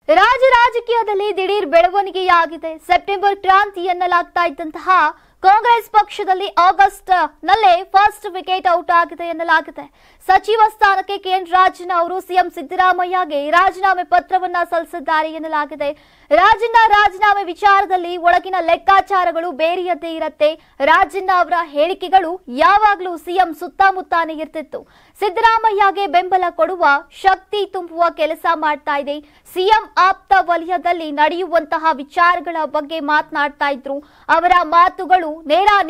ರಾಜಕೀಯದಲ್ಲಿ ದಿಢೀರ್ ಬೆಳವಣಿಗೆಯಾಗಿದೆ. ಸೆಪ್ಟೆಂಬರ್ ಕ್ರಾಂತಿ ಎನ್ನಲಾಗ್ತಾ ಇದ್ದಂತಹ ಕಾಂಗ್ರೆಸ್ ಪಕ್ಷದಲ್ಲಿ ಆಗಸ್ಟ್ ನಲ್ಲೇ ಫಸ್ಟ್ ವಿಕೆಟ್ ಔಟ್ ಆಗಿದೆ ಎನ್ನಲಾಗಿದೆ. ಸಚಿವ ಸ್ಥಾನಕ್ಕೆ ಕೆಎನ್ ರಾಜಣ್ಣ ಅವರು ಸಿಎಂ ಸಿದ್ದರಾಮಯ್ಯಗೆ ರಾಜೀನಾಮೆ ಪತ್ರವನ್ನ ಸಲ್ಲಿಸಿದ್ದಾರೆ ಎನ್ನಲಾಗಿದೆ. ರಾಜೀನಾಮೆ ವಿಚಾರದಲ್ಲಿ ಒಳಗಿನ ಲೆಕ್ಕಾಚಾರಗಳು ಬೇರೆಯದ್ದೇ ಇರುತ್ತೆ. ರಾಜಣ್ಣ ಅವರ ಹೇಳಿಕೆಗಳು ಯಾವಾಗಲೂ ಸಿಎಂ ಸುತ್ತಮುತ್ತಾನೆ ಇರ್ತಿತ್ತು. ಸಿದ್ದರಾಮಯ್ಯಗೆ ಬೆಂಬಲ ಕೊಡುವ ಶಕ್ತಿ ತುಂಬುವ ಕೆಲಸ ಮಾಡ್ತಾ ಇದೆ. ಸಿಎಂ ಆಪ್ತ ವಲಯದಲ್ಲಿ ನಡೆಯುವಂತಹ ವಿಚಾರಗಳ ಬಗ್ಗೆ ಮಾತನಾಡ್ತಾ ಇದ್ರು. ಅವರ ಮಾತುಗಳು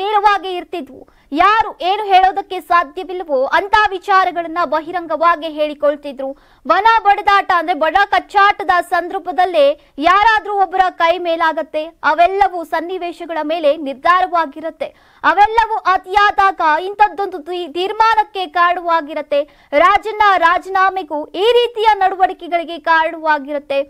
ನೇರವಾಗಿ ಇರ್ತಿದ್ವು. ಯಾರು ಏನು ಹೇಳೋದಕ್ಕೆ ಸಾಧ್ಯವಿಲ್ಲವೋ ಅಂತ ವಿಚಾರಗಳನ್ನ ಬಹಿರಂಗವಾಗಿ ಹೇಳಿಕೊಳ್ತಿದ್ರು. ಬನ ಬಡದಾಟ ಅಂದ್ರೆ ಬಡ ಕಚ್ಚಾಟದ ಸಂದರ್ಭದಲ್ಲೇ ಯಾರಾದ್ರೂ ಒಬ್ಬರ ಕೈ ಮೇಲಾಗತ್ತೆ. ಅವೆಲ್ಲವೂ ಸನ್ನಿವೇಶಗಳ ಮೇಲೆ ನಿರ್ಧಾರವಾಗಿರುತ್ತೆ. ಅವೆಲ್ಲವೂ ಅತಿಯಾದಾಗ ಇಂಥದ್ದೊಂದು ತೀರ್ಮಾನಕ್ಕೆ ಕಾರಣವಾಗಿರುತ್ತೆ. ರಾಜಣ್ಣ ರಾಜೀನಾಮೆಗೂ ಈ ರೀತಿಯ ನಡವಳಿಕೆಗಳಿಗೆ ಕಾರಣವಾಗಿರುತ್ತೆ.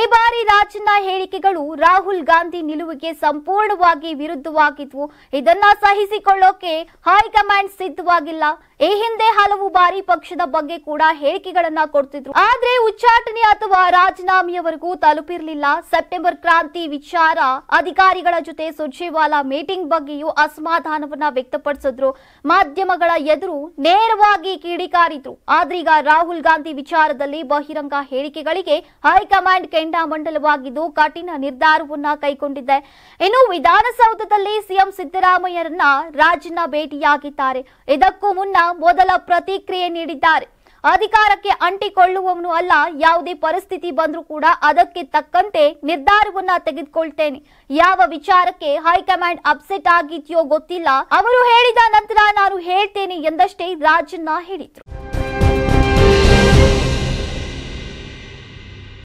ಈ ಬಾರಿ ರಾಜಣ್ಣ ಹೇಳಿಕೆಗಳು ರಾಹುಲ್ ಗಾಂಧಿ ನಿಲುವಿಗೆ ಸಂಪೂರ್ಣವಾಗಿ ವಿರುದ್ಧವಾಗಿದ್ವು. ಇದನ್ನ ಸಹಿಸಿಕೊಳ್ಳೋಕೆ ಹೈಕಮಾಂಡ್ ಸಿದ್ಧವಾಗಿಲ್ಲ. ಈ ಹಿಂದೆ ಹಲವು ಬಾರಿ ಪಕ್ಷದ ಬಗ್ಗೆ ಕೂಡ ಹೇಳಿಕೆಗಳನ್ನ ಕೊಡ್ತಿದ್ರು. ಆದ್ರೆ ಉಚ್ಚಾಟನೆ ಅಥವಾ ರಾಜೀನಾಮೆಯವರೆಗೂ ತಲುಪಿರಲಿಲ್ಲ. ಸೆಪ್ಟೆಂಬರ್ ಕ್ರಾಂತಿ ವಿಚಾರ ಅಧಿಕಾರಿಗಳ ಜೊತೆ ಸುರ್ಜೇವಾಲಾ ಮೀಟಿಂಗ್ ಬಗ್ಗೆಯೂ ಅಸಮಾಧಾನವನ್ನ ವ್ಯಕ್ತಪಡಿಸಿದ್ರು. ಮಾಧ್ಯಮಗಳ ಎದುರು ನೇರವಾಗಿ ಕಿಡಿಕಾರಿದ್ರು. ಆದ್ರೀಗ ರಾಹುಲ್ ಗಾಂಧಿ ವಿಚಾರದಲ್ಲಿ ಬಹಿರಂಗ ಹೇಳಿಕೆಗಳಿಗೆ ಹೈಕಮಾಂಡ್ ಕೆಂಡಾಮಂಡಲವಾಗಿದ್ದು ಕಠಿಣ ನಿರ್ಧಾರವನ್ನ ಕೈಗೊಂಡಿದೆ. ಇನ್ನು ವಿಧಾನಸೌಧದಲ್ಲಿ ಸಿಎಂ ಸಿದ್ದರಾಮಯ್ಯರನ್ನ ರಾಜಣ್ಣ ಭೇಟಿಯಾಗಿದ್ದಾರೆ. ಇದಕ್ಕೂ ಮುನ್ನ ಮೊದಲ ಪ್ರತಿಕ್ರಿಯೆ ನೀಡಿದ್ದಾರೆ. ಅಧಿಕಾರಕ್ಕೆ ಅಂಟಿಕೊಳ್ಳುವವನು ಅಲ್ಲ. ಯಾವುದೇ ಪರಿಸ್ಥಿತಿ ಬಂದರೂ ಕೂಡ ಅದಕ್ಕೆ ತಕ್ಕಂತೆ ನಿರ್ಧಾರವನ್ನ ತೆಗೆದುಕೊಳ್ತೇನೆ. ಯಾವ ವಿಚಾರಕ್ಕೆ ಹೈಕಮಾಂಡ್ ಅಪ್ಸೆಟ್ ಆಗಿದೆಯೋ ಗೊತ್ತಿಲ್ಲ. ಅವರು ಹೇಳಿದ ನಂತರ ನಾನು ಹೇಳ್ತೇನೆ ಎಂದಷ್ಟೇ ರಾಜಣ್ಣ ಹೇಳಿದ್ರು.